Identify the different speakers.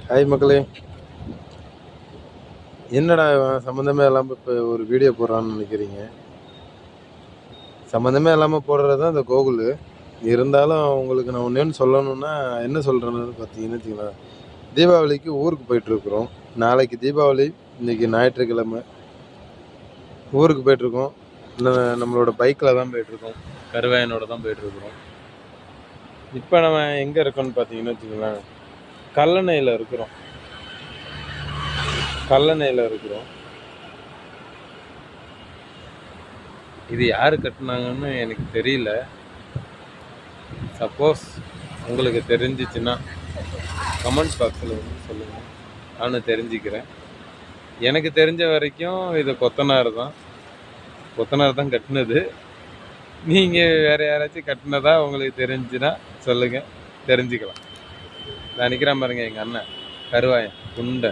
Speaker 1: Hi மக்களே. என்னடா இவன் சம்மந்தமே இல்லாமல் இப்போ ஒரு வீடியோ போடுறான்னு நினைக்கிறீங்க? சம்மந்தமே இல்லாமல் போடுறது தான் இந்த கோகுல். இருந்தாலும் உங்களுக்கு நான் ஒன்று சொல்லணும்னா என்ன சொல்கிறேன்னு பார்த்தீங்கன்னு வச்சுக்கலாம். தீபாவளிக்கு ஊருக்கு போயிட்டுருக்குறோம். நாளைக்கு தீபாவளி, இன்றைக்கி ஞாயிற்றுக்கிழமை. ஊருக்கு போயிட்டுருக்கோம். நம்மளோட பைக்கில் தான் போயிட்டுருக்கோம். கருவாயனோட தான் போயிட்டுருக்குறோம். இப்போ நம்ம எங்கே இருக்கோன்னு பார்த்தீங்கன்னு வச்சுக்கலாம், கல்லணையில் இருக்கிறோம். இது யார் கட்டினாங்கன்னு எனக்கு தெரியல. சப்போஸ் உங்களுக்கு தெரிஞ்சிச்சுன்னா கமெண்ட் பாக்ஸில் வந்து சொல்லுங்கள், நானும் தெரிஞ்சுக்கிறேன். எனக்கு தெரிஞ்ச வரைக்கும் இது கொத்தனார் தான் கட்டினது. நீங்கள் வேறு யாராச்சும் கட்டினதா உங்களுக்கு தெரிஞ்சுன்னா சொல்லுங்கள், தெரிஞ்சுக்கலாம். நான் நிற்கிறேன் பாருங்க, எங்கள் அண்ணன் கருவாயன் குண்டை.